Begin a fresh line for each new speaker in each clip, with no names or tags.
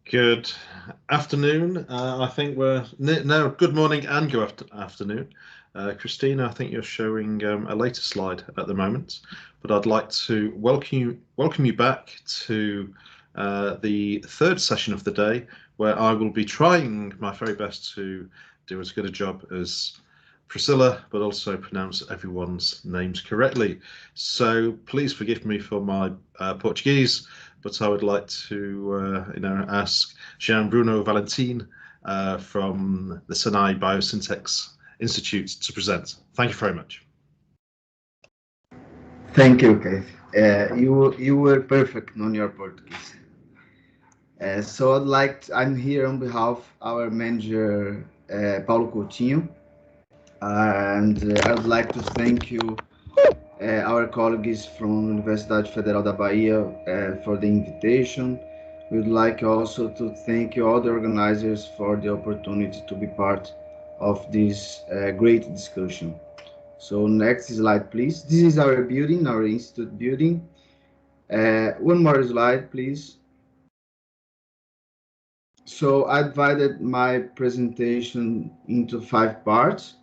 Good afternoon. I think we're no, good morning and good afternoon. Christina, I think you're showing a later slide at the moment, but I'd like to welcome you back to the third session of the day, where I will be trying my very best to do as good a job as Priscilla, but also pronounce everyone's names correctly. So please forgive me for my Portuguese, but I would like to ask Jean Bruno Valentin from the Senai Biosynthetics Institute to present. Thank you very much.
Thank you, Keith. You were perfect on your Portuguese. I'm here on behalf of our manager, Paulo Coutinho, and I would like to thank you, our colleagues from Universidade Federal da Bahia, for the invitation. We would like also to thank you, all the organizers, for the opportunity to be part of this great discussion. So next slide, please. This is our building, our institute building. One more slide, please. So I divided my presentation into 5 parts.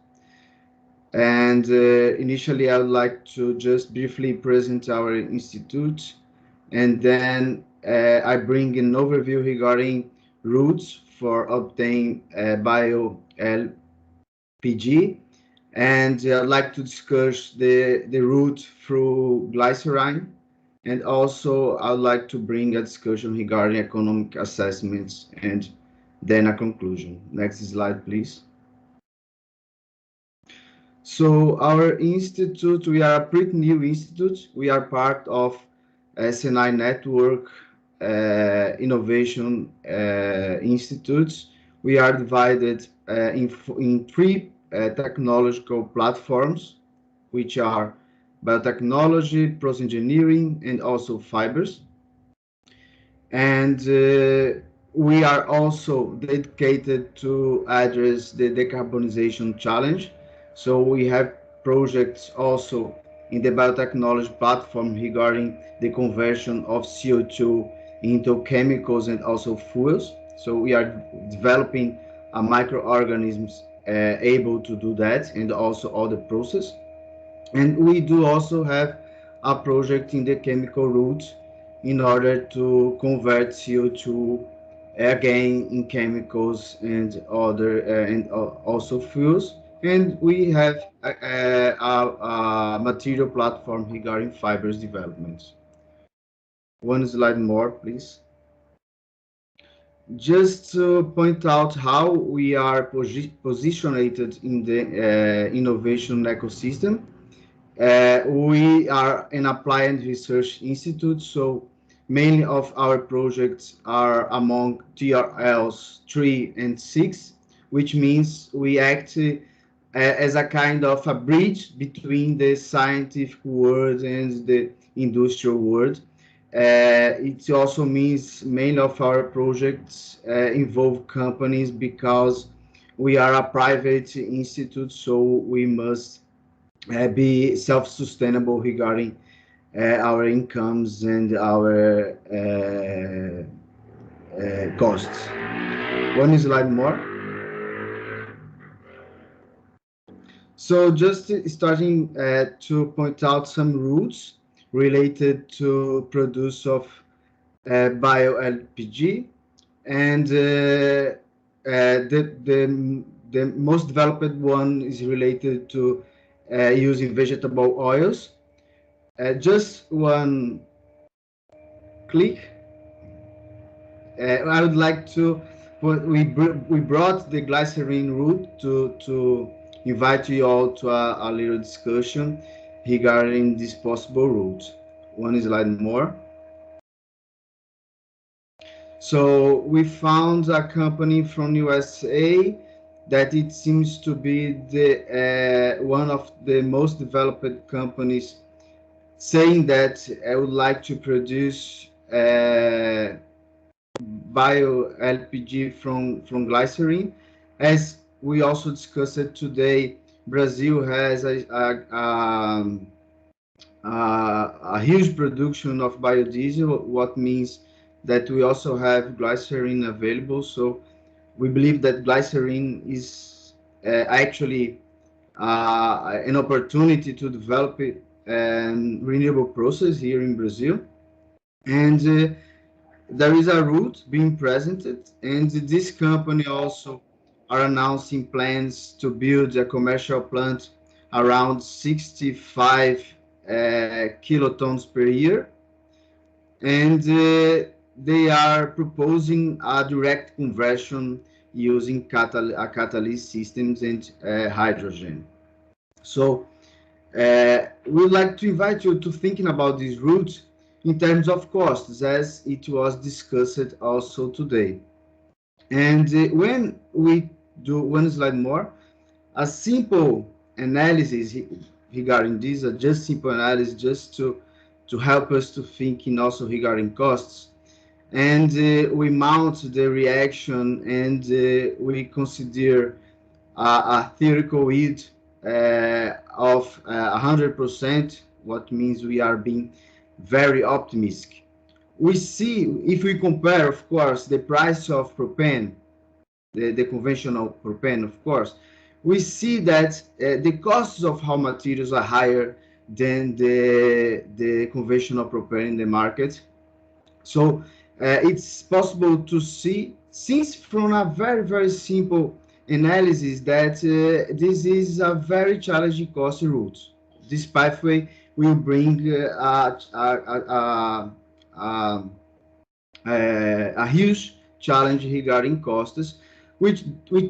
And initially, I would like to just briefly present our institute. And then I bring an overview regarding routes for obtaining BioLPG. And I'd like to discuss the route through glycerine. And also, I would like to bring a discussion regarding economic assessments and then a conclusion. Next slide, please. So our institute, we are a pretty new institute. We are part of Senai network innovation institutes. We are divided in 3 technological platforms, which are biotechnology, process engineering, and also fibers. And we are also dedicated to address the decarbonization challenge. So we have projects also in the biotechnology platform regarding the conversion of CO2 into chemicals and also fuels. So we are developing a microorganisms able to do that, and also other process. And we do also have a project in the chemical route in order to convert CO2 again in chemicals and other and also fuels. And we have a material platform regarding fibers development. One slide more, please. Just to point out how we are positioned in the innovation ecosystem. We are an applied research institute, so many of our projects are among TRLs 3 and 6, which means we act as a kind of a bridge between the scientific world and the industrial world. It also means many of our projects involve companies because we are a private institute, so we must be self-sustainable regarding our incomes and our costs. One slide more. So just starting to point out some rules related to produce of BioLPG, and the most developed one is related to using vegetable oils. Just one click. I would like to. We brought the glycerin route to invite you all to a little discussion regarding this possible route. One slide more. So we found a company from USA that it seems to be the one of the most developed companies, saying that I would like to produce BioLPG from glycerin. As we also discussed it today, Brazil has a huge production of biodiesel, what means that we also have glycerin available. So we believe that glycerin is actually an opportunity to develop a renewable process here in Brazil. And there is a route being presented, and this company also are announcing plans to build a commercial plant around 65 kilotons per year, and they are proposing a direct conversion using catalyst systems and hydrogen. So we'd like to invite you to thinking about these routes in terms of costs, as it was discussed also today. And when we do one slide more, a simple analysis regarding this, a just simple analysis just to help us to thinking also regarding costs. And we mount the reaction, and we consider a theoretical yield of 100%, what means we are being very optimistic. We see, if we compare, of course, the price of propane, the conventional propane, of course, we see that the costs of raw materials are higher than the conventional propane in the market. So it's possible to see, since from a very, very simple analysis, that this is a very challenging cost route. This pathway will bring a huge challenge regarding costs, which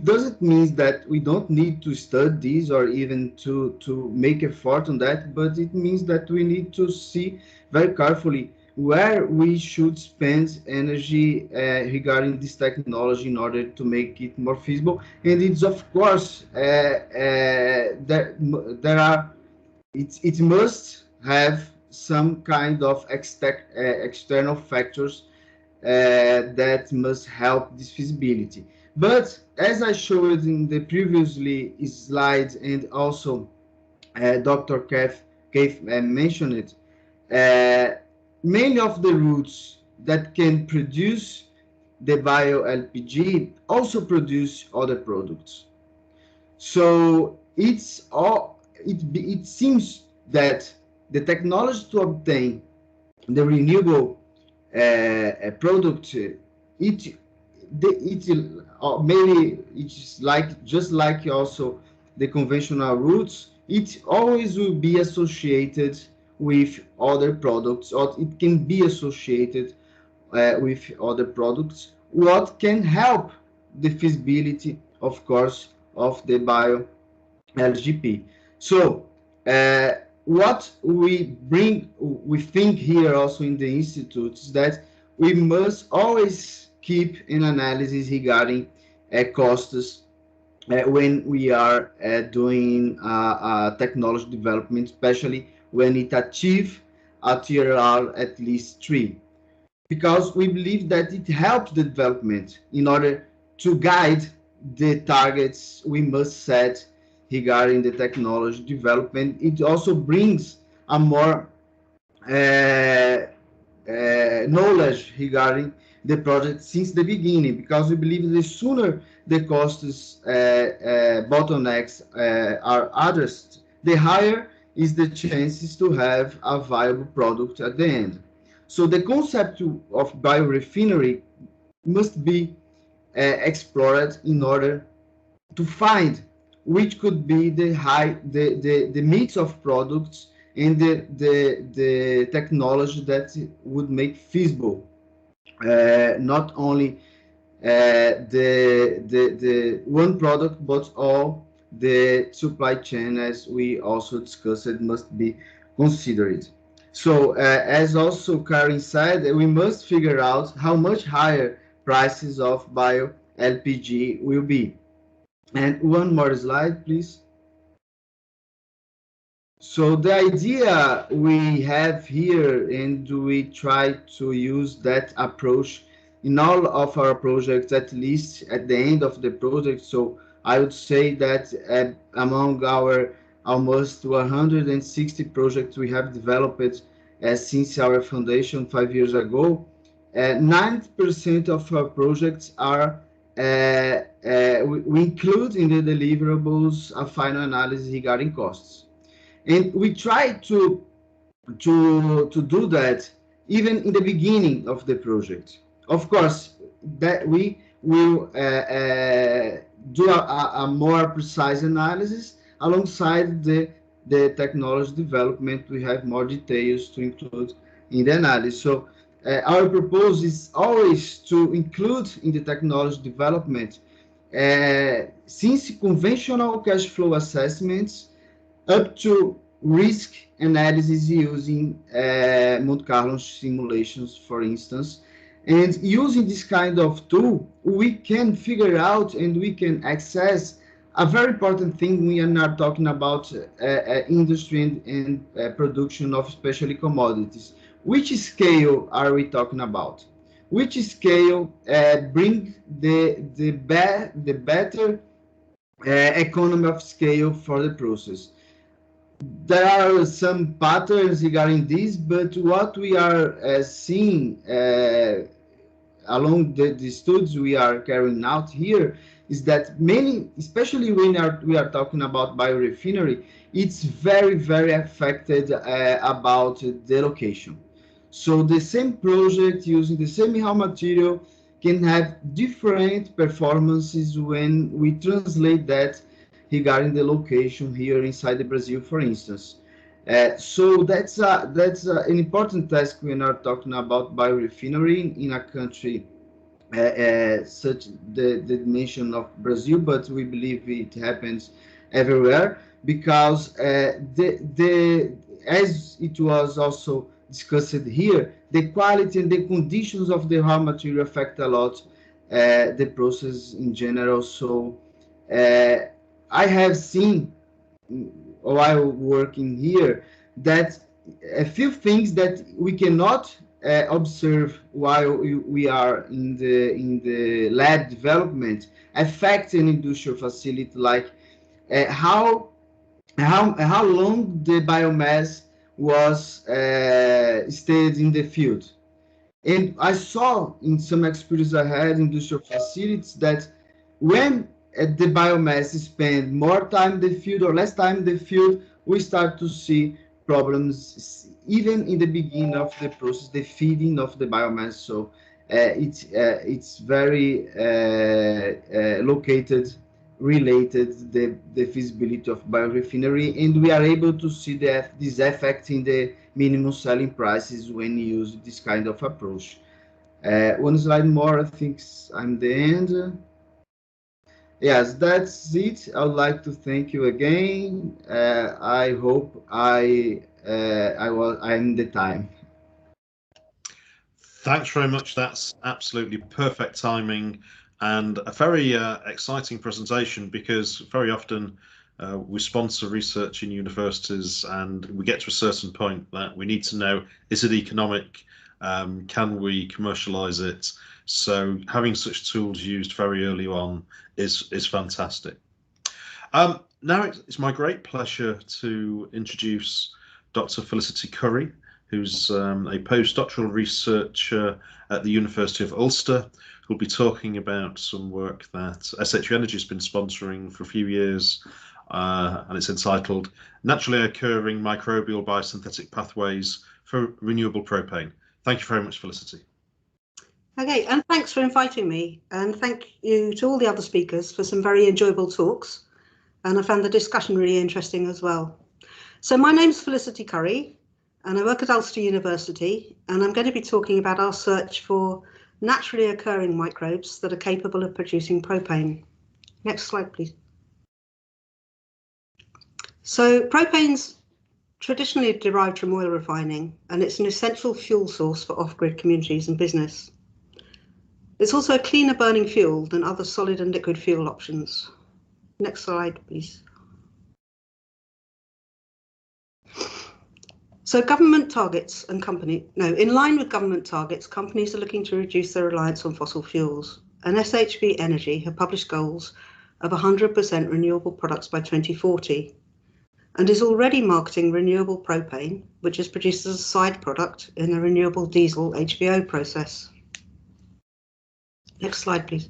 doesn't mean that we don't need to study this or even to make effort on that, but it means that we need to see very carefully where we should spend energy regarding this technology in order to make it more feasible. And it's of course there are it must have some kind of external factors that must help this feasibility. But as I showed in the previously slides, and also Dr. Keith mentioned it, many of the routes that can produce the BioLPG also produce other products. So it seems that the technology to obtain the renewable product, maybe it's like just like also the conventional routes, it always will be associated with other products, or it can be associated with other products, what can help the feasibility, of course, of the bio LGP. So what we think here also in the institute is that we must always keep an analysis regarding costs when we are doing technology development, especially when it achieves a TRL at least 3, because we believe that it helps the development in order to guide the targets we must set regarding the technology development. It also brings a more knowledge regarding the project since the beginning, because we believe the sooner the costs bottlenecks are addressed, the higher is the chances to have a viable product at the end. So the concept of biorefinery must be explored in order to find which could be the mix of products and the technology that would make feasible not only the one product, but all the supply chain, as we also discussed, must be considered. So as also Karen said, we must figure out how much higher prices of bio LPG will be. And one more slide, please. So the idea we have here, and we try to use that approach in all of our projects, at least at the end of the project. So I would say that among our almost 160 projects we have developed since our foundation 5 years ago, 90% of our projects are we include in the deliverables a final analysis regarding costs, and we try to do that even in the beginning of the project. Of course, that we will do a more precise analysis alongside the technology development. We have more details to include in the analysis. So our proposal is always to include in the technology development since conventional cash flow assessments up to risk analysis using Monte Carlo simulations, for instance. And using this kind of tool, we can figure out and we can access a very important thing when we are talking about industry and production of especially commodities. Which scale are we talking about? Which scale bring the better economy of scale for the process? There are some patterns regarding this, but what we are seeing along the studies we are carrying out here is that many, especially when we are talking about biorefinery, it's very, very affected about the location. So the same project using the same raw material can have different performances when we translate that regarding the location here inside the Brazil, for instance. So that's an important task when we are talking about biorefinery in a country such the dimension of Brazil, but we believe it happens everywhere because as it was also discussed here, the quality and the conditions of the raw material affect a lot the process in general. So I have seen while working here that a few things that we cannot observe while we are in the lab development affect an industrial facility, like how long the biomass was stayed in the field. And I saw in some experience I had in industrial facilities that when the biomass spend more time in the field or less time in the field, we start to see problems even in the beginning of the process, the feeding of the biomass. So it's very related the feasibility of biorefinery, and we are able to see this effect in the minimum selling prices when you use this kind of approach. One slide more, I think I'm the end. Yes, that's it. I would like to thank you again. I hope I'm the time.
Thanks very much. That's absolutely perfect timing and a very exciting presentation, because very often we sponsor research in universities and we get to a certain point that we need to know, is it economic? Can we commercialize it? So having such tools used very early on is fantastic. Now it's my great pleasure to introduce Dr. Felicity Currie, who's a postdoctoral researcher at the University of Ulster, who'll be talking about some work that SHU Energy has been sponsoring for a few years, and it's entitled Naturally Occurring Microbial Biosynthetic Pathways for Renewable Propane. Thank you very much, Felicity.
Okay, and thanks for inviting me, and thank you to all the other speakers for some very enjoyable talks, and I found the discussion really interesting as well. So my name's Felicity Currie, and I work at Ulster University, and I'm going to be talking about our search for naturally occurring microbes that are capable of producing propane. Next slide, please. So propane's traditionally derived from oil refining, and it's an essential fuel source for off-grid communities and business. It's also a cleaner burning fuel than other solid and liquid fuel options. Next slide, please. So government targets and in line with government targets, companies are looking to reduce their reliance on fossil fuels. And SHU Energy have published goals of 100% renewable products by 2040, and is already marketing renewable propane, which is produced as a side product in the renewable diesel HVO process. Next slide, please.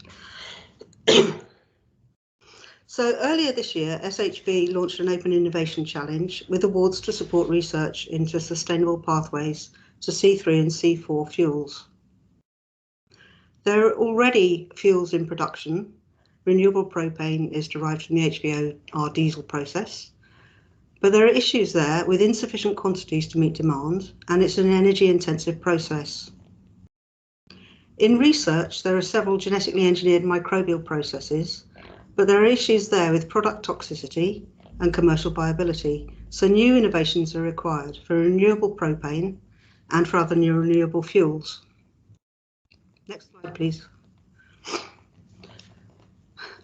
So earlier this year, SHB launched an Open Innovation Challenge with awards to support research into sustainable pathways to C3 and C4 fuels. There are already fuels in production. Renewable propane is derived from the HVOR diesel process, but there are issues there with insufficient quantities to meet demand, and it's an energy-intensive process. In research, there are several genetically engineered microbial processes, but there are issues there with product toxicity and commercial viability, so new innovations are required for renewable propane and for other new renewable fuels. Next slide, please.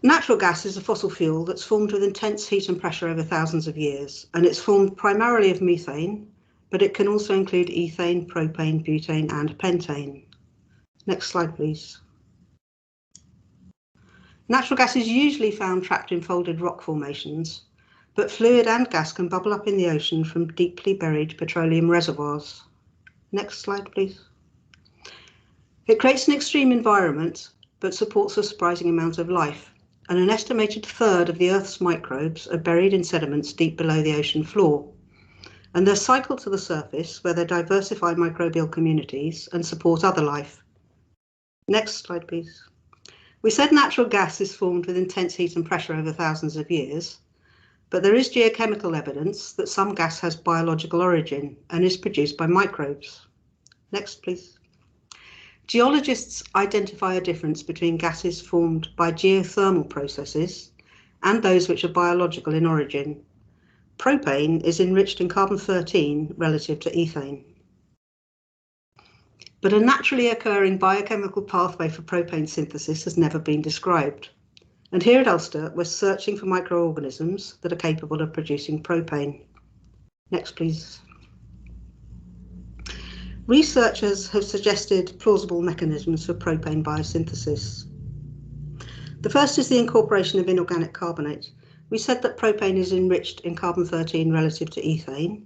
Natural gas is a fossil fuel that's formed with intense heat and pressure over thousands of years, and it's formed primarily of methane, but it can also include ethane, propane, butane, and pentane. Next slide, please. Natural gas is usually found trapped in folded rock formations, but fluid and gas can bubble up in the ocean from deeply buried petroleum reservoirs. Next slide, please. It creates an extreme environment, but supports a surprising amount of life, and an estimated third of the Earth's microbes are buried in sediments deep below the ocean floor, and they're cycled to the surface where they diversify microbial communities and support other life. Next slide, please. We said natural gas is formed with intense heat and pressure over thousands of years, but there is geochemical evidence that some gas has biological origin and is produced by microbes. Next, please. Geologists identify a difference between gases formed by geothermal processes and those which are biological in origin. Propane is enriched in carbon-13 relative to ethane. But a naturally occurring biochemical pathway for propane synthesis has never been described. And here at Ulster, we're searching for microorganisms that are capable of producing propane. Next, please. Researchers have suggested plausible mechanisms for propane biosynthesis. The first is the incorporation of inorganic carbonate. We said that propane is enriched in carbon-13 relative to ethane,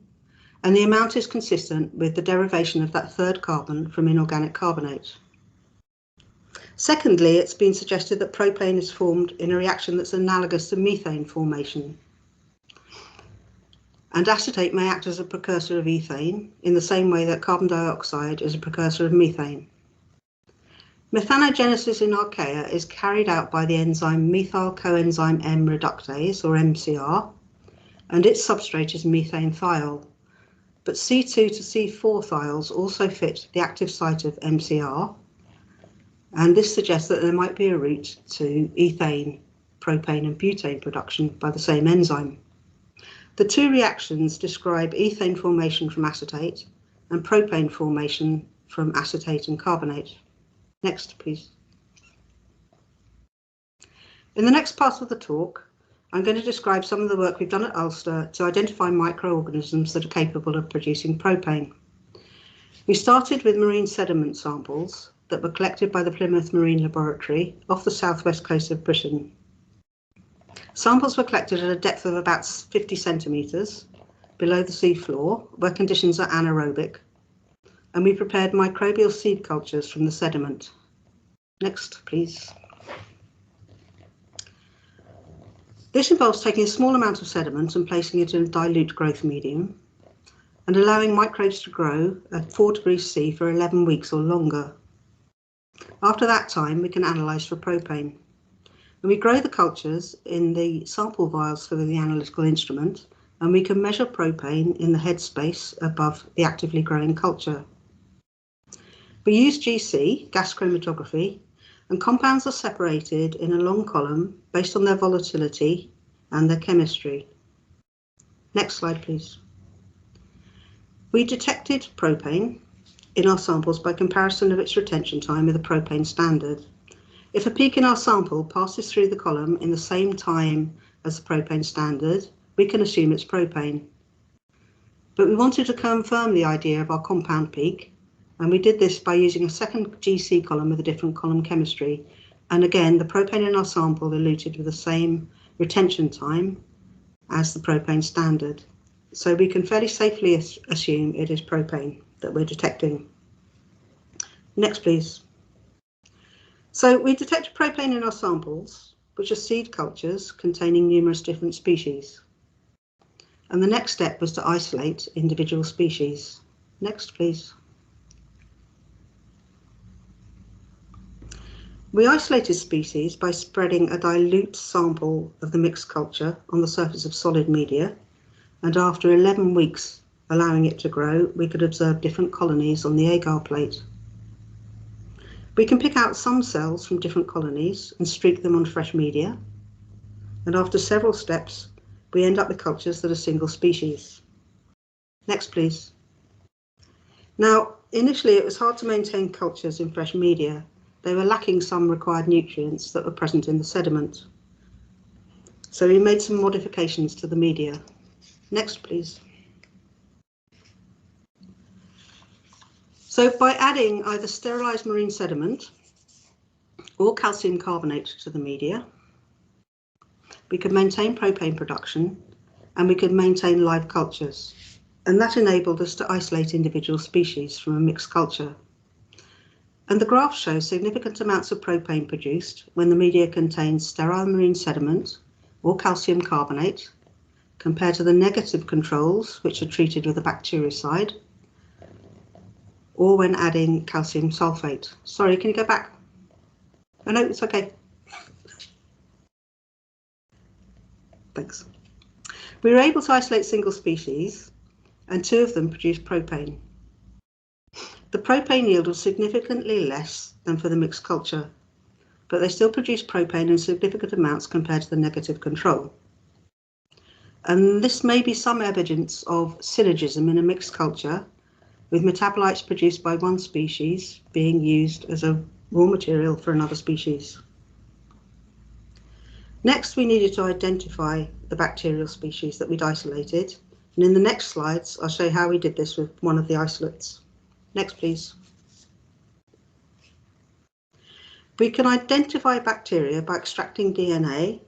and the amount is consistent with the derivation of that third carbon from inorganic carbonate. Secondly, it's been suggested that propane is formed in a reaction that's analogous to methane formation. And acetate may act as a precursor of ethane in the same way that carbon dioxide is a precursor of methane. Methanogenesis in archaea is carried out by the enzyme methyl coenzyme M reductase, or MCR, and its substrate is methane thiol. But C2 to C4 thiols also fit the active site of MCR, and this suggests that there might be a route to ethane, propane and butane production by the same enzyme. The two reactions describe ethane formation from acetate and propane formation from acetate and carbonate. Next, please. In the next part of the talk, I'm going to describe some of the work we've done at Ulster to identify microorganisms that are capable of producing propane. We started with marine sediment samples that were collected by the Plymouth Marine Laboratory off the southwest coast of Britain. Samples were collected at a depth of about 50 centimetres below the sea floor, where conditions are anaerobic, and we prepared microbial seed cultures from the sediment. Next, please. This involves taking a small amount of sediment and placing it in a dilute growth medium and allowing microbes to grow at 4 degrees C for 11 weeks or longer. After that time, we can analyse for propane. And we grow the cultures in the sample vials for the analytical instrument, and we can measure propane in the head space above the actively growing culture. We use GC, gas chromatography, and compounds are separated in a long column based on their volatility and their chemistry. Next slide, please. We detected propane in our samples by comparison of its retention time with the propane standard. If a peak in our sample passes through the column in the same time as the propane standard, we can assume it's propane. But we wanted to confirm the idea of our compound peak, and we did this by using a second GC column with a different column chemistry. And again, the propane in our sample eluted with the same retention time as the propane standard. So we can fairly safely assume it is propane that we're detecting. Next, please. So we detected propane in our samples, which are seed cultures containing numerous different species. And the next step was to isolate individual species. Next, please. We isolated species by spreading a dilute sample of the mixed culture on the surface of solid media, and after 11 weeks allowing it to grow, we could observe different colonies on the agar plate. We can pick out some cells from different colonies and streak them on fresh media, and after several steps, we end up with cultures that are single species. Next, please. Now, initially it was hard to maintain cultures in fresh media. They were lacking some required nutrients that were present in the sediment. So we made some modifications to the media. Next, please. So by adding either sterilized marine sediment or calcium carbonate to the media, we could maintain propane production and we could maintain live cultures. And that enabled us to isolate individual species from a mixed culture. And the graph shows significant amounts of propane produced when the media contains sterile marine sediment or calcium carbonate, compared to the negative controls, which are treated with a bactericide, or when adding calcium sulfate. Sorry, can you go back? Oh, no, it's okay. Thanks. We were able to isolate single species, and 2 of them produced propane. The propane yield was significantly less than for the mixed culture, but they still produced propane in significant amounts compared to the negative control. And this may be some evidence of synergism in a mixed culture, with metabolites produced by one species being used as a raw material for another species. Next, we needed to identify the bacterial species that we'd isolated, and in the next slides, I'll show you how we did this with one of the isolates. Next, please. We can identify bacteria by extracting DNA,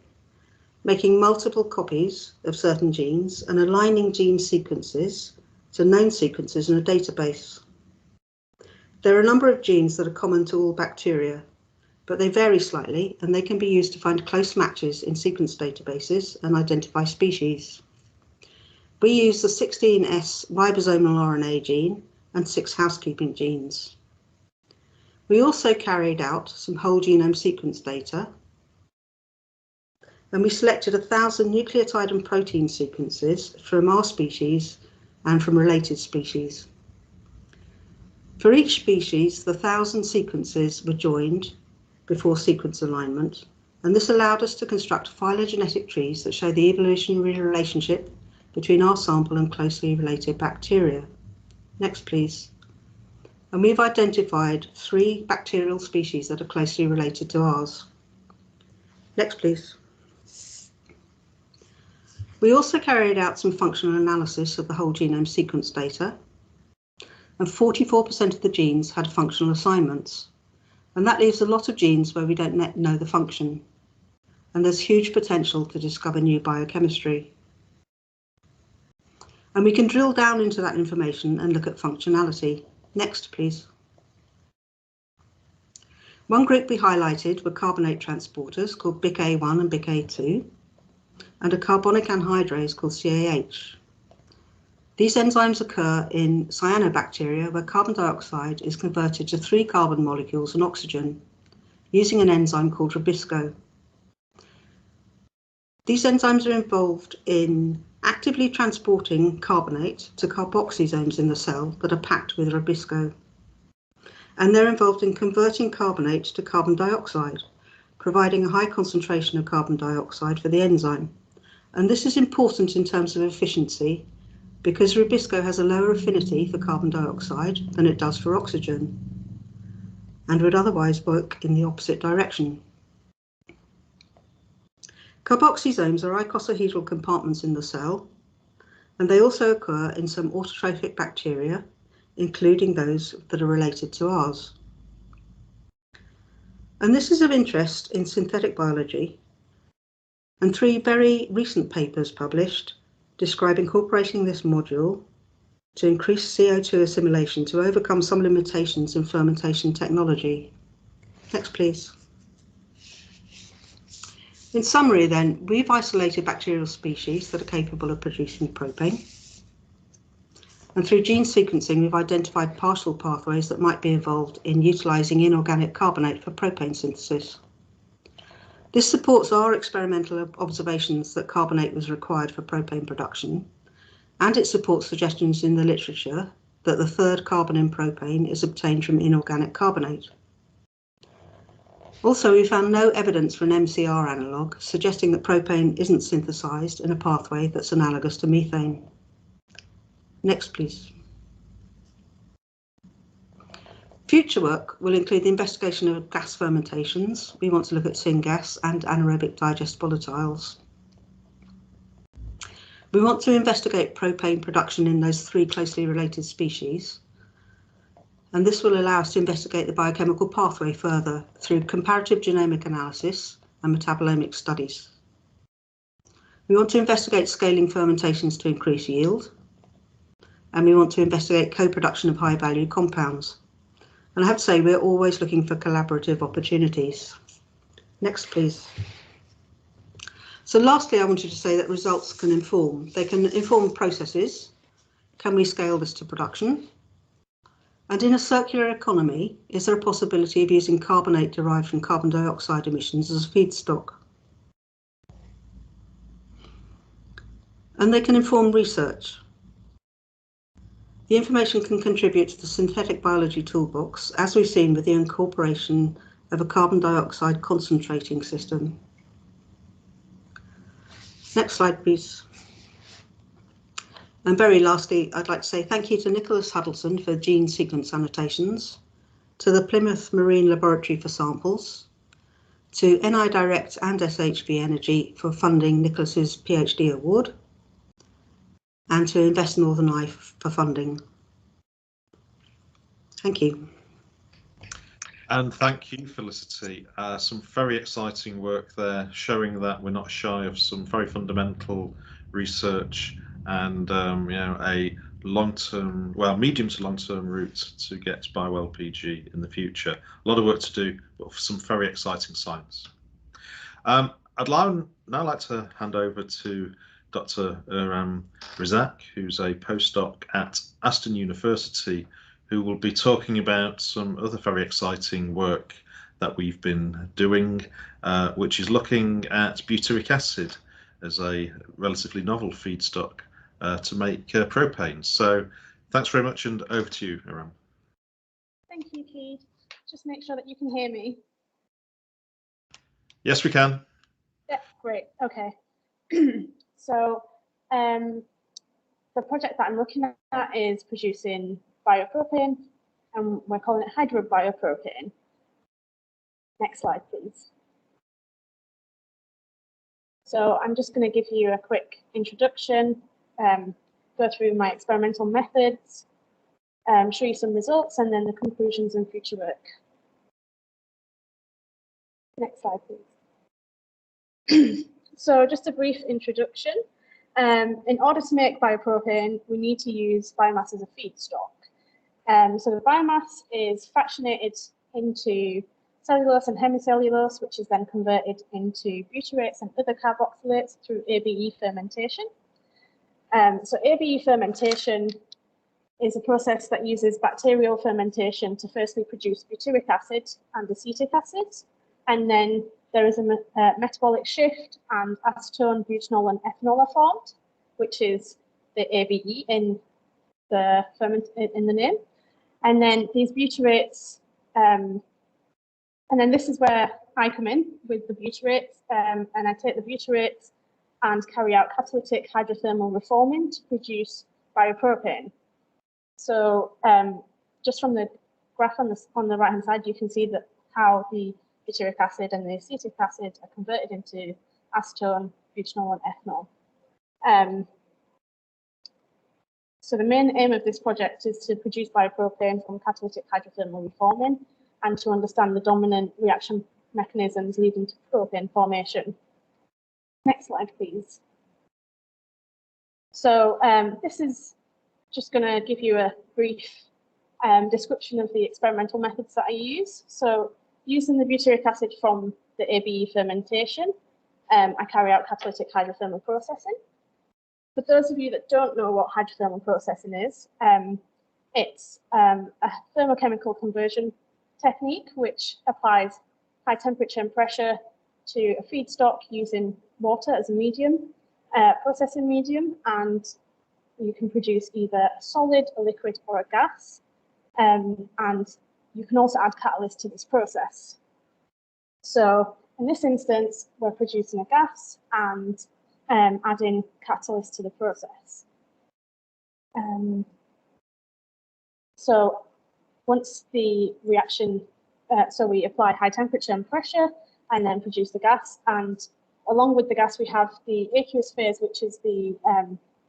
making multiple copies of certain genes, and aligning gene sequences to known sequences in a database. There are a number of genes that are common to all bacteria, but they vary slightly, and they can be used to find close matches in sequence databases and identify species. We use the 16S ribosomal RNA gene and 6 housekeeping genes. We also carried out some whole genome sequence data, and we selected 1,000 nucleotide and protein sequences from our species and from related species. For each species, the 1,000 sequences were joined before sequence alignment, and this allowed us to construct phylogenetic trees that show the evolutionary relationship between our sample and closely related bacteria. Next, please. And we've identified 3 bacterial species that are closely related to ours. Next, please. We also carried out some functional analysis of the whole genome sequence data, and 44% of the genes had functional assignments. And that leaves a lot of genes where we don't know the function. And there's huge potential to discover new biochemistry. And we can drill down into that information and look at functionality. Next, please. One group we highlighted were carbonate transporters called BIC-A1 and BIC-A2, and a carbonic anhydrase called CAH. These enzymes occur in cyanobacteria, where carbon dioxide is converted to 3 carbon molecules and oxygen using an enzyme called Rubisco. These enzymes are involved in actively transporting carbonate to carboxysomes in the cell that are packed with Rubisco. And they're involved in converting carbonate to carbon dioxide, providing a high concentration of carbon dioxide for the enzyme. And this is important in terms of efficiency, because Rubisco has a lower affinity for carbon dioxide than it does for oxygen, and would otherwise work in the opposite direction. Carboxysomes are icosahedral compartments in the cell, and they also occur in some autotrophic bacteria, including those that are related to ours. And this is of interest in synthetic biology, and 3 very recent papers published describe incorporating this module to increase CO2 assimilation to overcome some limitations in fermentation technology. Next, please. In summary, then, we've isolated bacterial species that are capable of producing propane. And through gene sequencing, we've identified partial pathways that might be involved in utilising inorganic carbonate for propane synthesis. This supports our experimental observations that carbonate was required for propane production, and it supports suggestions in the literature that the third carbon in propane is obtained from inorganic carbonate. Also, we found no evidence for an MCR analogue, suggesting that propane isn't synthesised in a pathway that's analogous to methane. Next, please. Future work will include the investigation of gas fermentations. We want to look at syngas and anaerobic digest volatiles. We want to investigate propane production in those three closely related species. And this will allow us to investigate the biochemical pathway further through comparative genomic analysis and metabolomic studies. We want to investigate scaling fermentations to increase yield. And we want to investigate co-production of high-value compounds. And I have to say, we're always looking for collaborative opportunities. Next, please. So lastly, I wanted to say that results can inform. They can inform processes. Can we scale this to production? And in a circular economy, is there a possibility of using carbonate derived from carbon dioxide emissions as a feedstock? And they can inform research. The information can contribute to the synthetic biology toolbox, as we've seen with the incorporation of a carbon dioxide concentrating system. Next slide, please. And very lastly, I'd like to say thank you to Nicholas Huddleston for gene sequence annotations, to the Plymouth Marine Laboratory for samples, to NI Direct and SHV Energy for funding Nicholas's PhD award, and to Invest Northern Eye for funding. Thank you.
And thank you, Felicity. Some very exciting work there, showing that we're not shy of some very fundamental research and a long-term, well, medium to long-term route to get BioLPG in the future. A lot of work to do, but for some very exciting science. I'd now like to hand over to Dr. Iram Razaq, who's a postdoc at Aston University, who will be talking about some other very exciting work that we've been doing, which is looking at butyric acid as a relatively novel feedstock to make propane. So thanks very much, and over to you, Iram.
Thank you, Keith. Just make sure that you can hear me.
Yes, we can.
Yeah, great. Okay. So the project that I'm looking at is producing biopropane, and we're calling it hydrobiopropane. Next slide, please. So I'm just going to give you a quick introduction, go through my experimental methods, show you some results, and then the conclusions and future work. Next slide, please. So just a brief introduction. In order to make biopropane, we need to use biomass as a feedstock. So the biomass is fractionated into cellulose and hemicellulose, which is then converted into butyrates and other carboxylates through ABE fermentation. So ABE fermentation is a process that uses bacterial fermentation to firstly produce butyric acid and acetic acid, and then there is a metabolic shift and acetone, butanol, and ethanol are formed, which is the ABE in the name. And then these butyrates, and then this is where I come in with the butyrates, and I take the butyrates and carry out catalytic hydrothermal reforming to produce biopropane. So just from the graph on the right hand side, you can see that how the butyric acid and the acetic acid are converted into acetone, butanol, and ethanol. So the main aim of this project is to produce biopropane from catalytic hydrothermal reforming and to understand the dominant reaction mechanisms leading to propane formation. Next slide, please. So this is just going to give you a brief description of the experimental methods that I use. So using the butyric acid from the ABE fermentation, I carry out catalytic hydrothermal processing. For those of you that don't know what hydrothermal processing is, it's a thermochemical conversion technique which applies high temperature and pressure to a feedstock using water as a medium, processing medium, and you can produce either a solid, a liquid, or a gas. And you can also add catalyst to this process. So in this instance, we're producing a gas and adding catalyst to the process. So once the reaction, so we apply high temperature and pressure and then produce the gas, and along with the gas we have the aqueous phase, which is the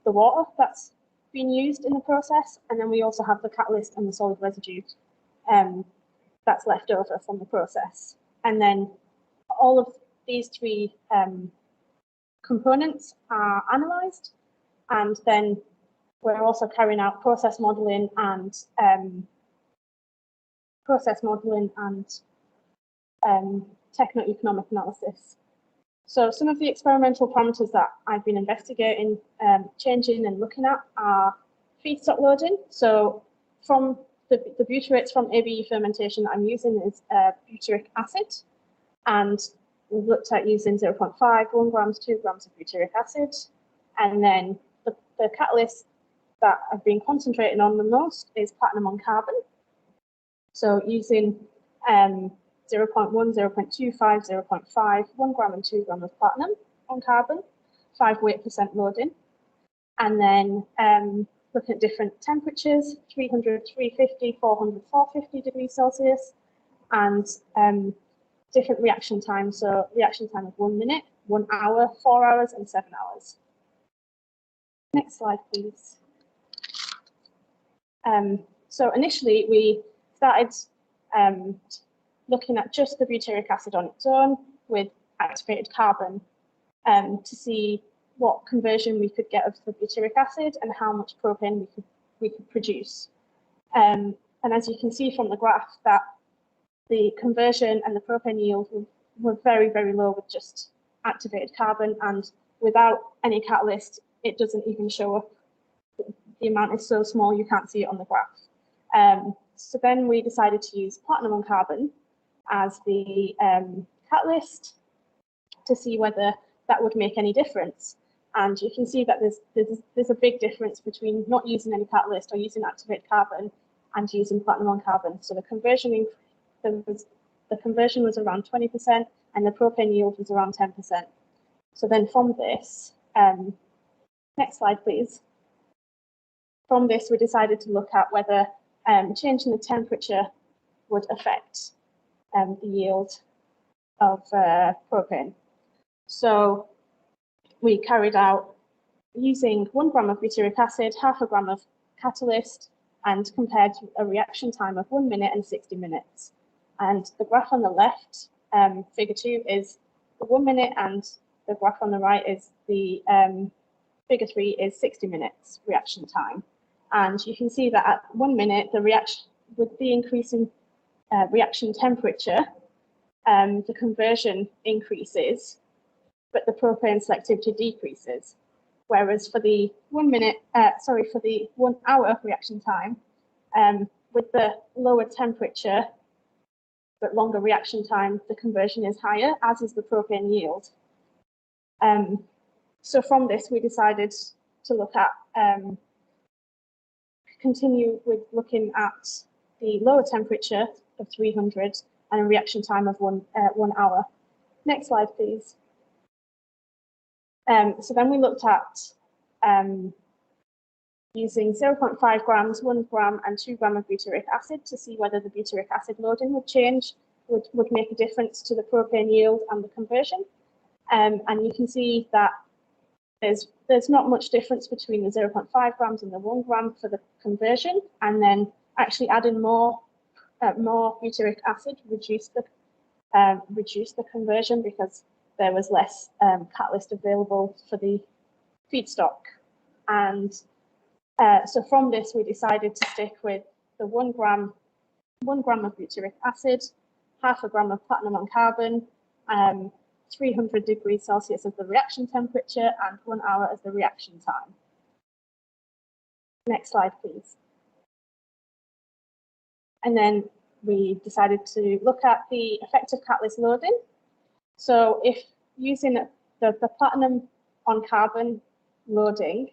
water that's been used in the process, and then we also have the catalyst and the solid residue that's left over from the process. And then all of these three components are analysed, and then we're also carrying out process modelling and techno-economic analysis. So some of the experimental parameters that I've been investigating, changing and looking at are feedstock loading. So from the butyrates from ABE fermentation that I'm using is butyric acid, and we've looked at using 0.5, 1 grams, 2 grams of butyric acid, and then the catalyst that I've been concentrating on the most is platinum on carbon. So using 0.1, 0.25, 0.5, 1 gram and 2 gram of platinum on carbon, 5 weight % loading, and then looking at different temperatures, 300, 350, 400, 450 degrees Celsius, and different reaction times. So reaction time of 1 minute, 1 hour, 4 hours, and 7 hours. Next slide, please. So initially we started looking at just the butyric acid on its own with activated carbon to see what conversion we could get of the butyric acid and how much propane we could produce. And as you can see from the graph, that the conversion and the propane yield were very, very low with just activated carbon, and without any catalyst, it doesn't even show up. The amount is so small you can't see it on the graph. So then we decided to use platinum on carbon as the catalyst to see whether that would make any difference. And you can see that there's a big difference between not using any catalyst or using activated carbon and using platinum on carbon. So the conversion was around 20% and the propane yield was around 10%. So then from this, next slide please. From this, we decided to look at whether changing the temperature would affect the yield of propane. So we carried out using 1 gram of butyric acid, half a gram of catalyst, and compared a reaction time of 1 minute and 60 minutes. And the graph on the left, figure 2, is the 1 minute, and the graph on the right is the figure 3 is 60 minutes reaction time. And you can see that at 1 minute, the reaction, with the increase in reaction temperature, the conversion increases, but the propane selectivity decreases. Whereas for the 1 minute, for the 1 hour reaction time, with the lower temperature but longer reaction time, the conversion is higher, as is the propane yield. So from this, we decided to look at continue with looking at the lower temperature of 300 and a reaction time of 1 hour. Next slide, please. So then we looked at using 0.5 grams, 1 gram, and 2 gram of butyric acid to see whether the butyric acid loading would change, would make a difference to the propane yield and the conversion. And you can see that there's not much difference between the 0.5 grams and the 1 gram for the conversion, and then actually adding more butyric acid reduced the conversion because there was less catalyst available for the feedstock. And so from this, we decided to stick with the 1 gram of butyric acid half a gram of platinum on carbon, 300 degrees Celsius as the reaction temperature, and 1 hour as the reaction time. Next slide, please. And then we decided to look at the effective catalyst loading. So if using the platinum on carbon loading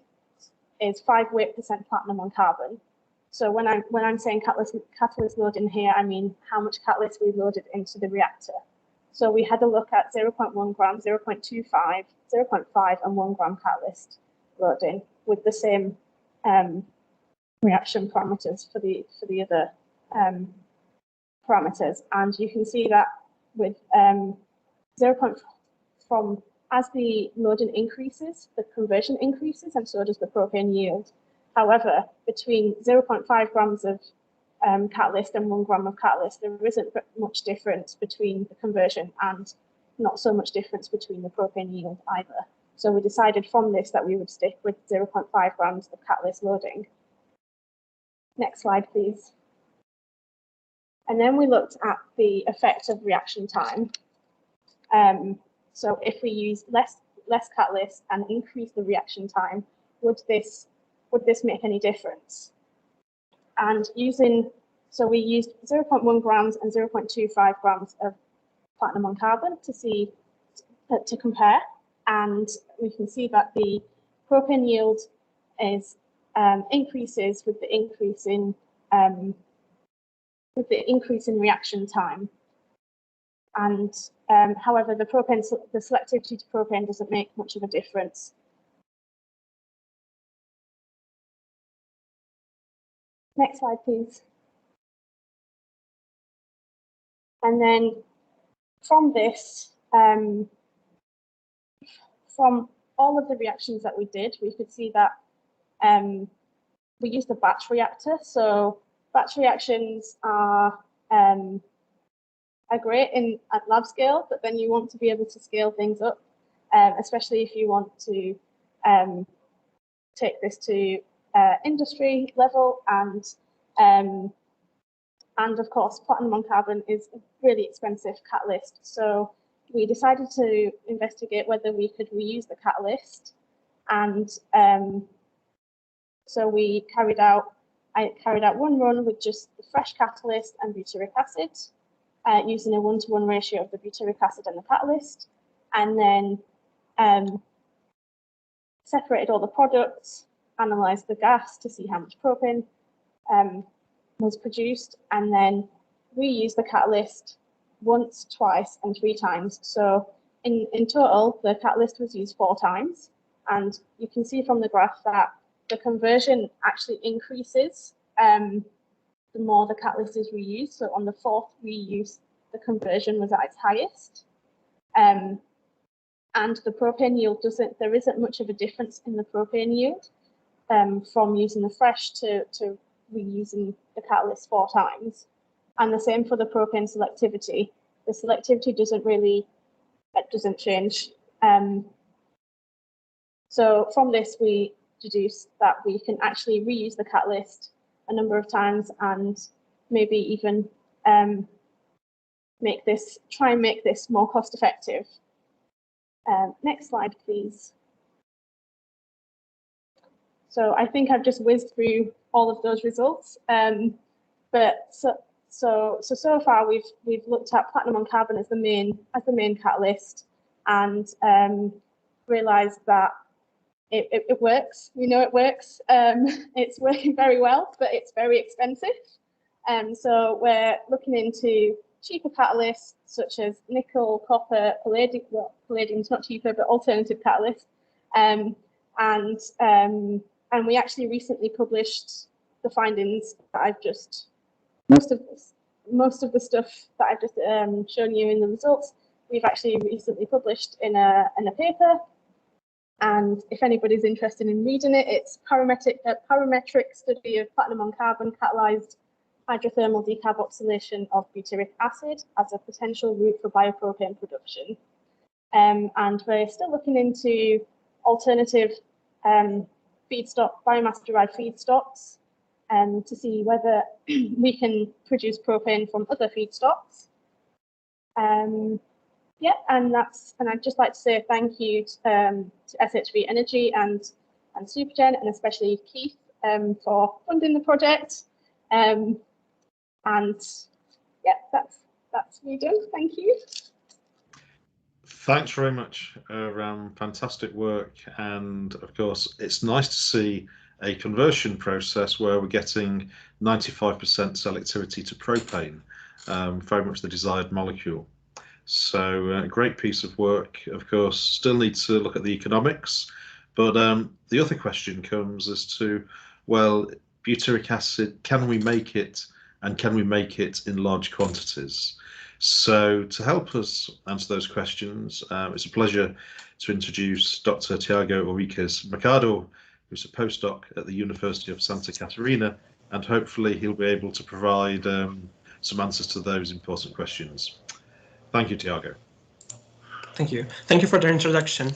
is 5 weight % platinum on carbon. So when I'm saying catalyst loading here, I mean how much catalyst we loaded into the reactor. So we had a look at 0.1 gram, 0.25, 0.5, and 1 gram catalyst loading with the same reaction parameters for the other parameters. And you can see that with as the loading increases, the conversion increases, and so does the propane yield. However, between 0.5 grams of catalyst and 1 gram of catalyst, there isn't much difference between the conversion, and not so much difference between the propane yield either. So we decided from this that we would stick with 0.5 grams of catalyst loading. Next slide, please. And then we looked at the effect of reaction time. So if we use less catalyst and increase the reaction time, would this make any difference? And so we used 0.1 grams and 0.25 grams of platinum on carbon to compare, and we can see that the propane yield increases with the increase in reaction time. And however, the selectivity to propane doesn't make much of a difference. Next slide, please. And then from this, from all of the reactions that we did, we could see that we used a batch reactor. So batch reactions are great at lab scale, but then you want to be able to scale things up, especially if you want to take this to industry level, and of course platinum on carbon is a really expensive catalyst. So we decided to investigate whether we could reuse the catalyst, and so I carried out one run with just the fresh catalyst and butyric acid, using a 1-to-1 ratio of the butyric acid and the catalyst, and then separated all the products, analysed the gas to see how much propane was produced, and then reused the catalyst once, twice, and 3 times. So in total, the catalyst was used 4 times, and you can see from the graph that the conversion actually increases the more the catalyst is reused. So on the 4th reuse, the conversion was at its highest. And the propane yield there isn't much of a difference in the propane yield from using the fresh to reusing the catalyst 4 times. And the same for the propane selectivity. The selectivity doesn't change. So from this, we deduce that we can actually reuse the catalyst a number of times, and maybe even try and make this more cost effective. Next slide, please. So I think I've just whizzed through all of those results, but so far we've looked at platinum on carbon as the main catalyst, and realised that it works. We know it works. It's working very well, but it's very expensive. So we're looking into cheaper catalysts such as nickel, copper, palladium. Well, palladium's not cheaper, but alternative catalysts. And we actually recently published the findings that I've just most of the stuff that I've just shown you in the results. We've actually recently published in a paper. And if anybody's interested in reading it, it's parametric study of platinum on carbon catalyzed hydrothermal decarboxylation of butyric acid as a potential route for biopropane production. And we're still looking into alternative biomass-derived feedstocks to see whether we can produce propane from other feedstocks. Yeah, and I'd just like to say thank you to SHV Energy and Supergen, and especially Keith for funding the project. And yeah, that's me done. Thank you.
Thanks very much, Ram. Fantastic work. And of course, it's nice to see a conversion process where we're getting 95% selectivity to propane, very much the desired molecule. So a great piece of work. Of course, still need to look at the economics, but the other question comes as to, well, butyric acid, can we make it, and can we make it in large quantities? So to help us answer those questions, it's a pleasure to introduce Dr. Thiago Ouriques Machado, who's a postdoc at the University of Santa Catarina, and hopefully he'll be able to provide some answers to those important questions. Thank you, Thiago.
Thank you. Thank you for the introduction.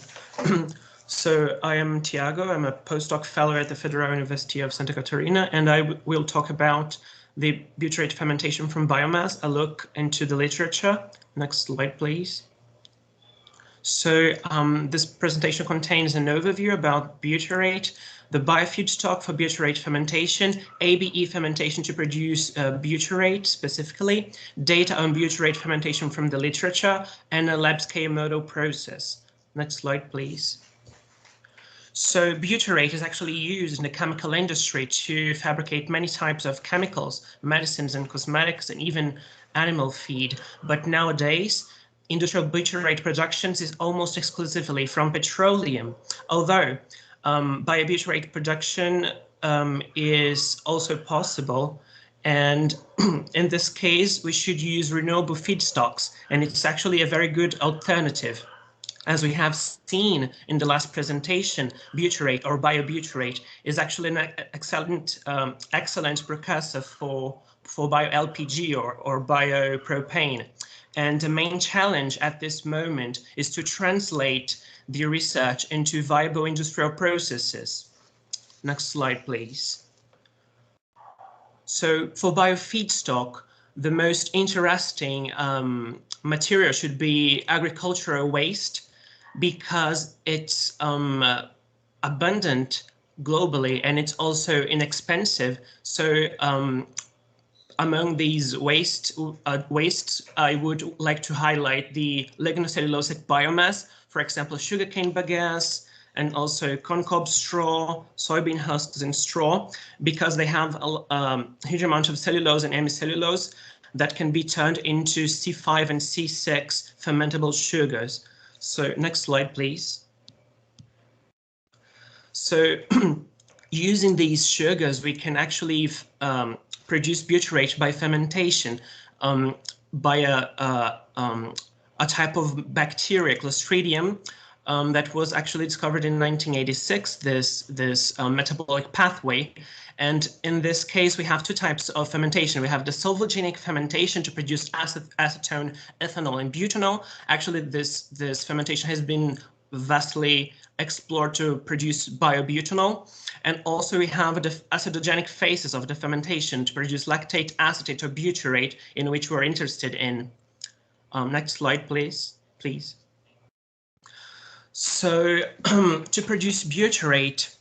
So I am Thiago. I'm a postdoc fellow at the Federal University of Santa Catarina, and I will talk about the butyrate fermentation from biomass, a look into the literature. Next slide, please. So this presentation contains an overview about butyrate, the biofeedstock for butyrate fermentation, ABE fermentation to produce butyrate specifically, data on butyrate fermentation from the literature, and a lab-scale model process. Next slide, please. So butyrate is actually used in the chemical industry to fabricate many types of chemicals, medicines and cosmetics, and even animal feed. But nowadays, industrial butyrate production is almost exclusively from petroleum, although biobutyrate production is also possible. And in this case, we should use renewable feedstocks, and it's actually a very good alternative. As we have seen in the last presentation, butyrate or biobutyrate is actually an excellent precursor for BioLPG or biopropane. And the main challenge at this moment is to translate the research into viable industrial processes. Next slide, please. So for biofeedstock, the most interesting material should be agricultural waste, because it's abundant globally and it's also inexpensive. So among these wastes, I would like to highlight the lignocellulosic biomass, for example, sugarcane bagasse, and also corncob straw, soybean husks and straw, because they have a huge amount of cellulose and hemicellulose that can be turned into C5 and C6 fermentable sugars. So next slide, please. So using these sugars, we can actually produce butyrate by fermentation by a type of bacteria, Clostridium, that was actually discovered in 1986, this metabolic pathway. And in this case, we have two types of fermentation. We have the solvogenic fermentation to produce acetone, ethanol, and butanol. Actually, this fermentation has been vastly explored to produce biobutanol. And also we have the acidogenic phases of the fermentation to produce lactate, acetate, or butyrate, in which we're interested in. Next slide, please. So to produce butyrate,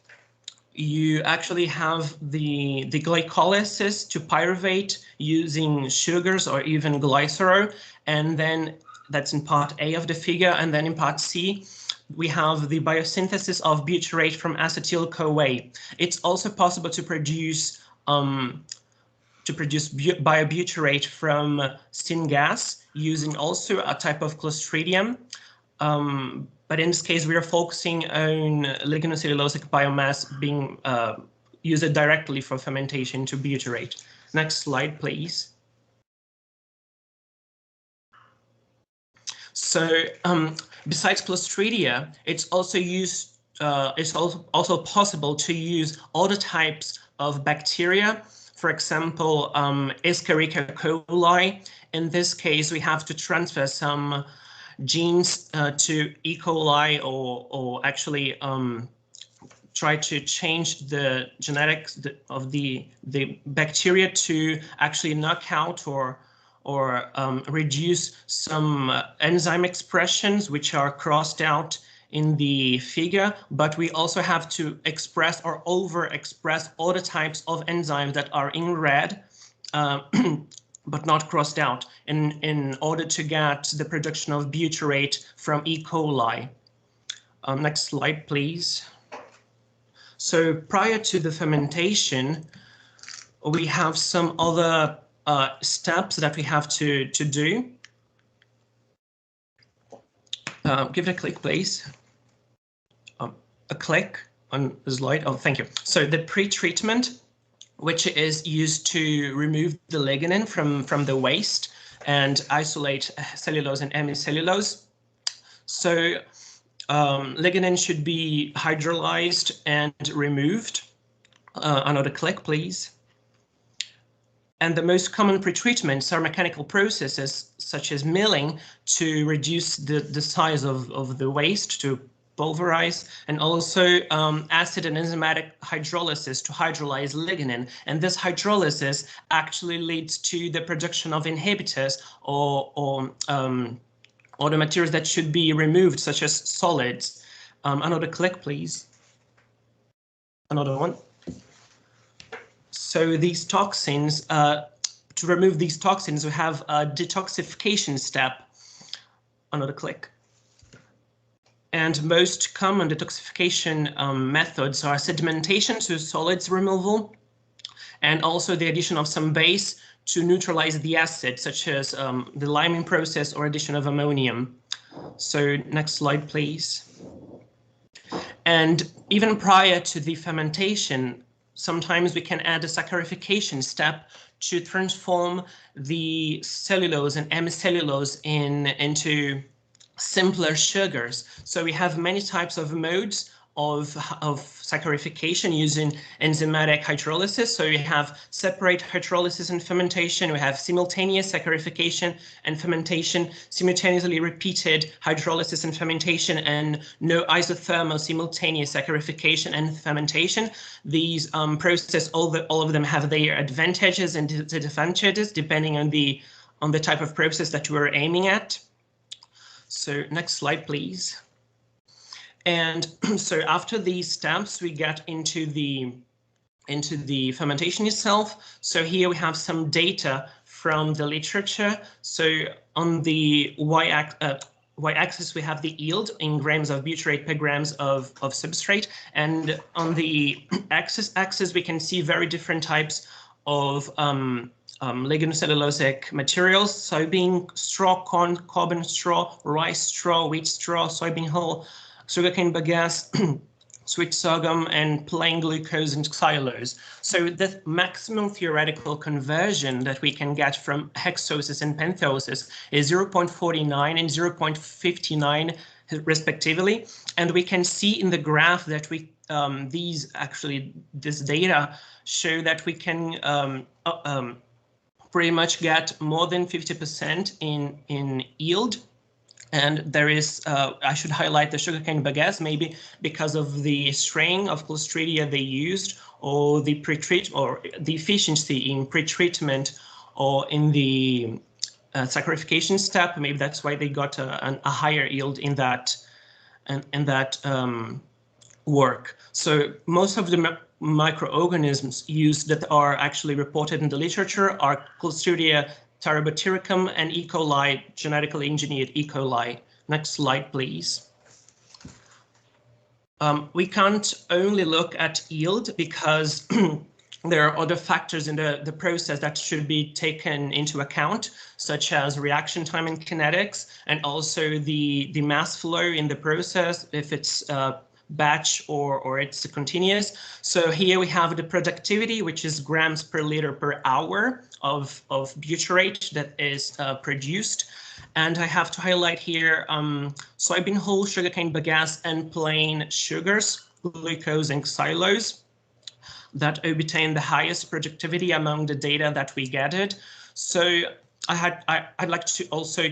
you actually have the glycolysis to pyruvate using sugars or even glycerol, and then that's in part A of the figure, and then in part C, we have the biosynthesis of butyrate from acetyl-CoA. It's also possible to produce biobutyrate from syngas using also a type of Clostridium. But in this case, we are focusing on lignocellulosic biomass being used directly for fermentation to butyrate. Next slide, please. So besides Clostridia, it's also used. It's also possible to use other types of bacteria. For example, Escherichia coli. In this case, we have to transfer some genes to E. coli, or actually try to change the genetics of the bacteria to actually knock out or or reduce some enzyme expressions which are crossed out in the figure, but we also have to express or overexpress all the types of enzymes that are in red, but not crossed out, in order to get the production of butyrate from E. coli. Next slide, please. So prior to the fermentation, we have some other steps that we have to do. Give it a click, please. A click on the slide. Oh, thank you. So the pre-treatment, which is used to remove the lignin from the waste and isolate cellulose and hemicellulose. So lignin should be hydrolyzed and removed. Another click, please. And the most common pretreatments are mechanical processes such as milling to reduce the size of the waste, to pulverize, and also acid and enzymatic hydrolysis to hydrolyze lignin. And this hydrolysis actually leads to the production of inhibitors or the materials that should be removed, such as solids. Another click, please. Another one. So these toxins, to remove these toxins, we have a detoxification step. Another click. And most common detoxification methods are sedimentation to solids removal, and also the addition of some base to neutralize the acid, such as the liming process or addition of ammonium. So next slide, please. And even prior to the fermentation, sometimes we can add a saccharification step to transform the cellulose and hemicellulose into simpler sugars. So we have many types of modes of saccharification using enzymatic hydrolysis. So we have separate hydrolysis and fermentation. We have simultaneous saccharification and fermentation, simultaneously repeated hydrolysis and fermentation, and no isothermal simultaneous saccharification and fermentation. These processes, all of them have their advantages and disadvantages depending on the type of process that we're aiming at. So next slide, please. And so after these steps, we get into the fermentation itself. So here we have some data from the literature. So on the y-axis, we have the yield in grams of butyrate per grams of substrate. And on the x-axis, we can see very different types of lignocellulosic materials: soybean straw, corn, carbon straw, rice straw, wheat straw, soybean hull, sugarcane bagasse, sweet sorghum, and plain glucose and xylose. So the maximum theoretical conversion that we can get from hexosis and pentosis is 0.49 and 0.59 respectively. And we can see in the graph that this data show that we can pretty much get more than 50% in yield. And there is, I should highlight the sugarcane bagasse, maybe because of the strain of Clostridia they used, or the the efficiency in pretreatment, or in the saccharification step. Maybe that's why they got a higher yield in that work. So most of the microorganisms used that are actually reported in the literature are Clostridia Butyric and E. coli, genetically engineered E. coli. Next slide, please. We can't only look at yield because there are other factors in the process that should be taken into account, such as reaction time and kinetics, and also the mass flow in the process, if it's batch or it's continuous. So here we have the productivity, which is grams per liter per hour of butyrate that is produced. And I have to highlight here soybean hull, sugarcane bagasse, and plain sugars, glucose and xylose, that obtain the highest productivity among the data that we gathered. So I'd like to also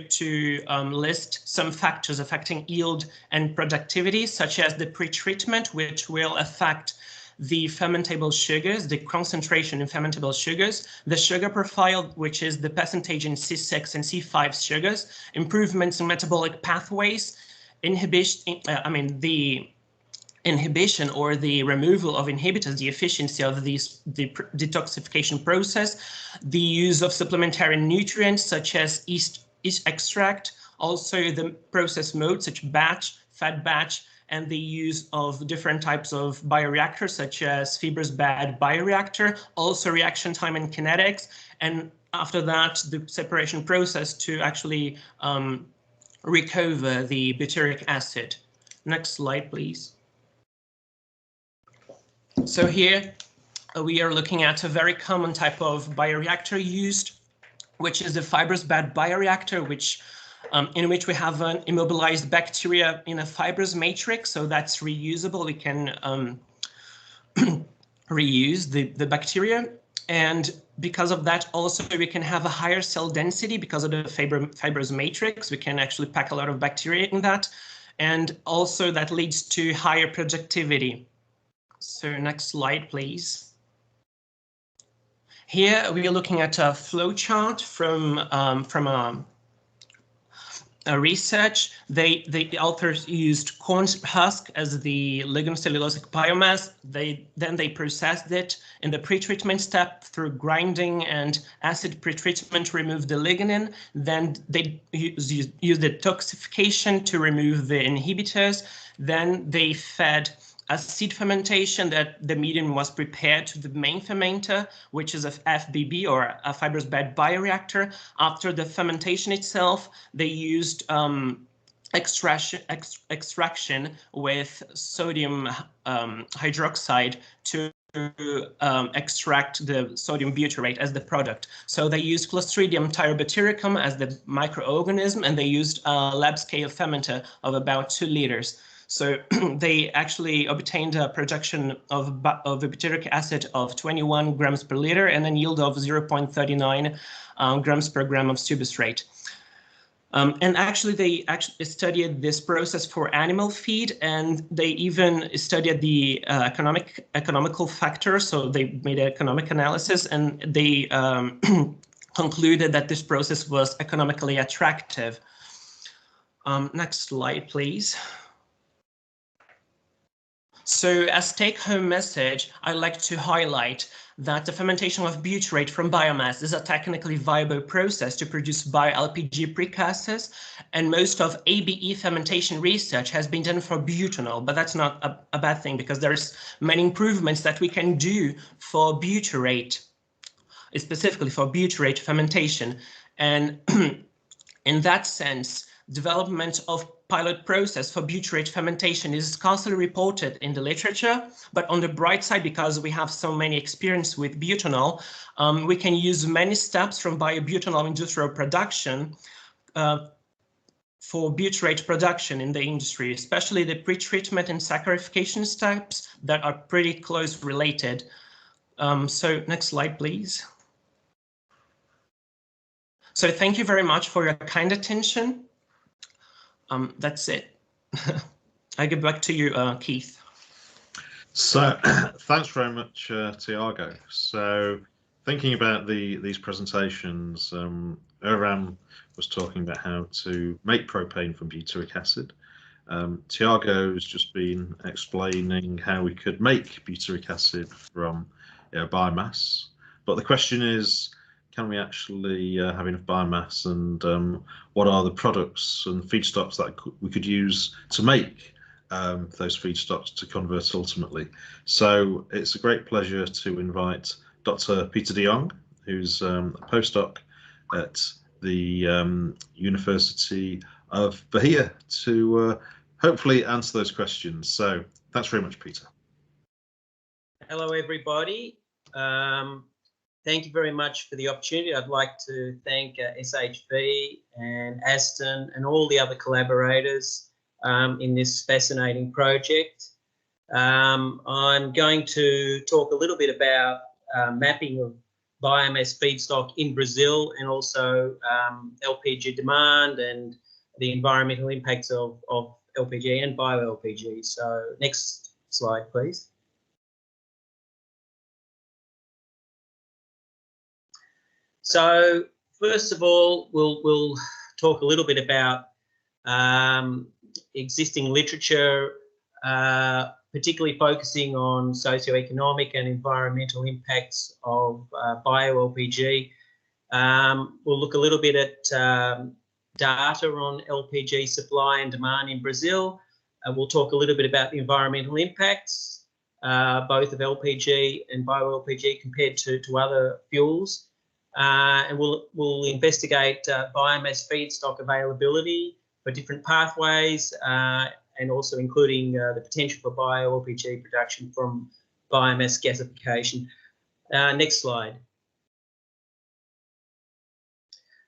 list some factors affecting yield and productivity, such as the pretreatment, which will affect the fermentable sugars, the concentration in fermentable sugars, the sugar profile, which is the percentage in C6 and C5 sugars, improvements in metabolic pathways, the inhibition or the removal of inhibitors, the efficiency of the detoxification process, the use of supplementary nutrients such as yeast extract, also the process modes such batch, fed batch, and the use of different types of bioreactors such as fibrous bed bioreactor, also reaction time and kinetics, and after that the separation process to actually recover the butyric acid. Next slide, please. So here we are looking at a very common type of bioreactor used, which is the fibrous bed bioreactor, in which we have an immobilized bacteria in a fibrous matrix, so that's reusable. We can reuse the bacteria, and because of that also we can have a higher cell density because of the fibrous matrix. We can actually pack a lot of bacteria in that, and also that leads to higher productivity. So next slide, please. Here we are looking at a flow chart from a research. The authors used corn husk as the lignocellulosic biomass. Then they processed it in the pretreatment step through grinding and acid pretreatment to remove the lignin. Then they used detoxification to remove the inhibitors. Then they fed a seed fermentation that the medium was prepared to the main fermenter, which is a FBB or a fibrous bed bioreactor. After the fermentation itself, they used extraction with sodium hydroxide to extract the sodium butyrate as the product. So they used Clostridium tyrobutyricum as the microorganism, and they used a lab scale fermenter of about 2 liters. So they actually obtained a production of a butyric acid of 21 grams per liter and a yield of 0.39 grams per gram of substrate. And actually, they studied this process for animal feed, and they even studied the economical factors. So they made an economic analysis, and they concluded that this process was economically attractive. Next slide, please. So as take-home message, I'd like to highlight that the fermentation of butyrate from biomass is a technically viable process to produce BioLPG precursors, and most of ABE fermentation research has been done for butanol, but that's not a bad thing because there's many improvements that we can do for butyrate, specifically for butyrate fermentation. And in that sense, development of pilot process for butyrate fermentation is scarcely reported in the literature, but on the bright side, because we have so many experience with butanol, we can use many steps from biobutanol industrial production for butyrate production in the industry, especially the pretreatment and saccharification steps that are pretty close related. So next slide, please. So thank you very much for your kind attention. That's it. I give back to you, Keith.
So thanks very much, Thiago. So thinking about these presentations, Iram was talking about how to make propane from butyric acid. Thiago's just been explaining how we could make butyric acid from biomass. But the question is, can we actually have enough biomass, and what are the products and feedstocks that we could use to make those feedstocks to convert ultimately? So it's a great pleasure to invite Dr. Pieter de Jong, who's a postdoc at the University of Bahia, to hopefully answer those questions. So thanks very much, Pieter.
Hello, everybody. Thank you very much for the opportunity. I'd like to thank SHV and Aston and all the other collaborators in this fascinating project. I'm going to talk a little bit about mapping of biomass feedstock in Brazil, and also LPG demand and the environmental impacts of LPG and bioLPG. So next slide, please. So first of all, we'll talk a little bit about existing literature, particularly focusing on socioeconomic and environmental impacts of BioLPG. We'll look a little bit at data on LPG supply and demand in Brazil. We'll talk a little bit about the environmental impacts, both of LPG and BioLPG compared to other fuels. And we'll investigate biomass feedstock availability for different pathways, and also including the potential for BioLPG production from biomass gasification. Next slide.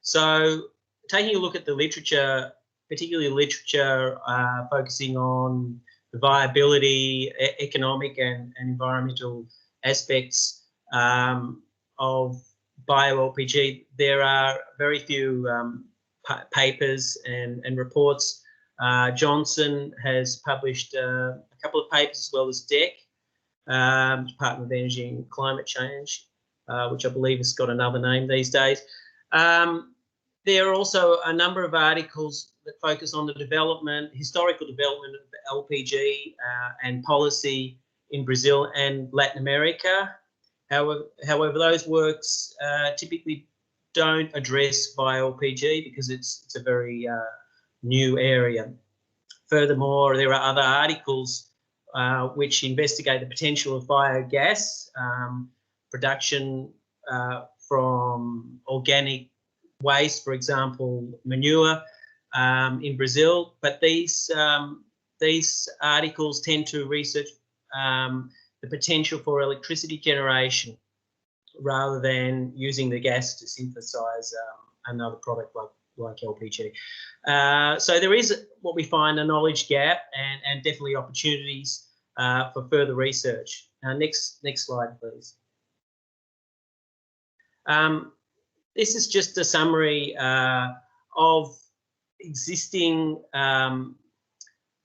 So taking a look at the literature, particularly literature focusing on the viability, economic and environmental aspects of BioLPG, there are very few papers and reports. Johnson has published a couple of papers, as well as DEC, Department of Energy and Climate Change, which I believe has got another name these days. There are also a number of articles that focus on the historical development of LPG and policy in Brazil and Latin America. However, those works typically don't address BioLPG because it's a very new area. Furthermore, there are other articles which investigate the potential of biogas production from organic waste, for example, manure in Brazil. But these articles tend to research the potential for electricity generation rather than using the gas to synthesize another product like LPG. So there is, what we find, a knowledge gap and definitely opportunities for further research. Next slide, please. This is just a summary of existing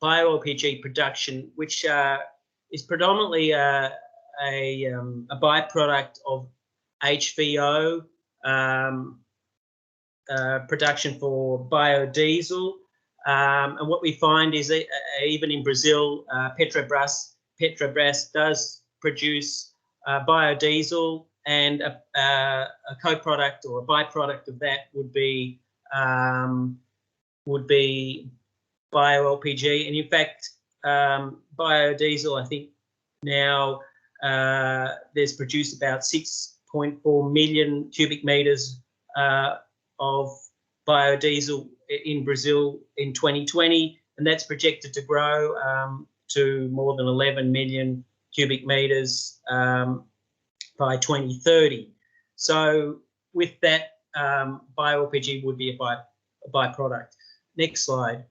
BioLPG production, which is predominantly a byproduct of HVO production for biodiesel. And what we find is that even in Brazil, Petrobras does produce biodiesel, and a co-product or a byproduct of that would be BioLPG. And in fact, biodiesel, I think now there's produced about 6.4 million cubic meters of biodiesel in Brazil in 2020, and that's projected to grow to more than 11 million cubic meters by 2030. So with that, BioLPG would be a byproduct. Next slide.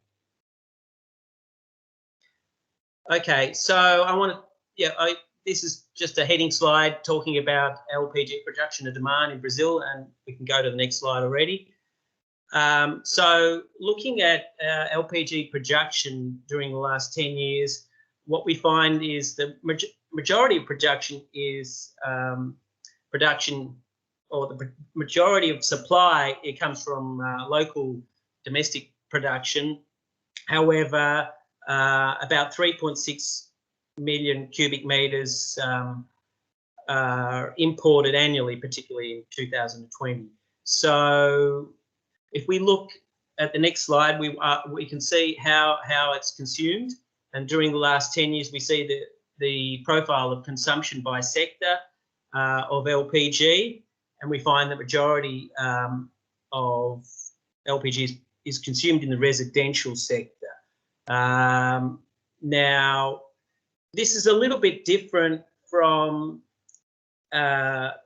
Okay, so I want to, this is just a heading slide talking about LPG production and demand in Brazil, and we can go to the next slide already. So looking at LPG production during the last 10 years, what we find is the majority of production is production, or the majority of supply, it comes from local domestic production. However, about 3.6 million cubic meters are imported annually, particularly in 2020. So if we look at the next slide, we can see how it's consumed. And during the last 10 years, we see the profile of consumption by sector of LPG, and we find the majority of LPG is consumed in the residential sector. Now, this is a little bit different from,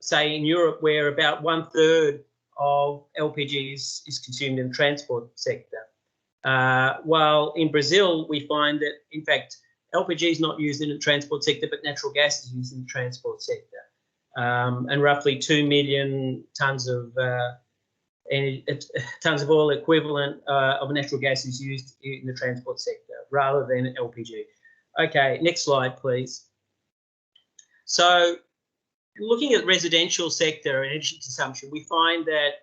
say, in Europe, where about 1/3 of LPG is consumed in the transport sector. While in Brazil, we find that, in fact, LPG is not used in the transport sector, but natural gas is used in the transport sector. And roughly 2 million tonnes of oil equivalent of natural gas is used in the transport sector rather than LPG. Okay, next slide, please. So looking at residential sector energy consumption, we find that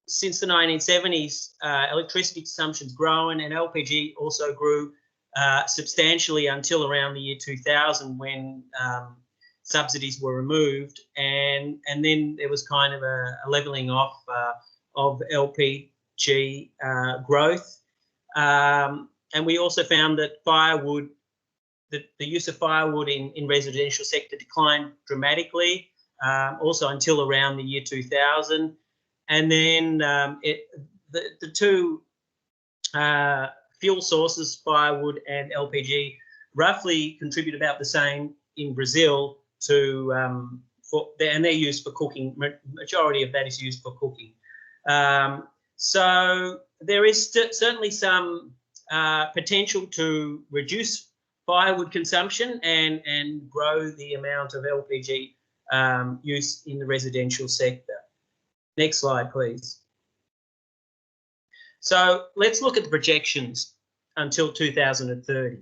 since the 1970s, electricity consumption's grown, and LPG also grew substantially until around the year 2000, when subsidies were removed, and then there was kind of a levelling off of LPG growth, and we also found that firewood, the use of firewood in residential sector declined dramatically, also until around the year 2000, and then the two fuel sources, firewood and LPG, roughly contribute about the same in Brazil to, and they're used for cooking. Majority of that is used for cooking. So there is certainly some potential to reduce firewood consumption and grow the amount of LPG use in the residential sector. Next slide, please. So let's look at the projections until 2030.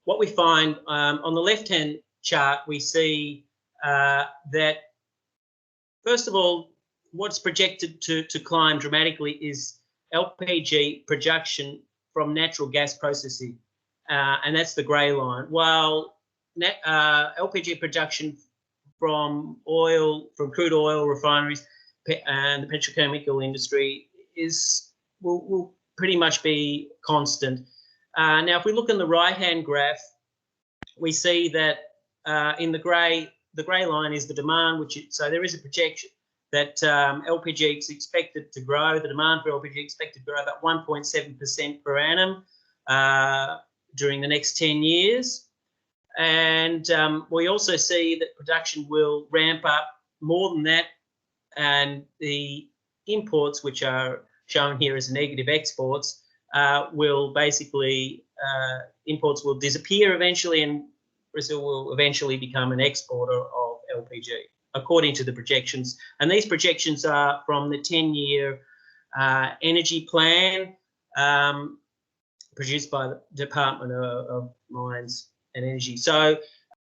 What we find on the left-hand chart, we see that, first of all, what's projected to climb dramatically is LPG production from natural gas processing, and that's the grey line, while LPG production from crude oil refineries and the petrochemical industry will pretty much be constant. Now, if we look on the right-hand graph, we see that in the grey line is the demand, so there is a projection that LPG is expected to grow. The demand for LPG is expected to grow about 1.7% per annum during the next 10 years. And we also see that production will ramp up more than that, and the imports, which are shown here as negative exports, will basically, imports will disappear eventually, and Brazil will eventually become an exporter of LPG, according to the projections. And these projections are from the 10-year energy plan produced by the Department of Mines and Energy. So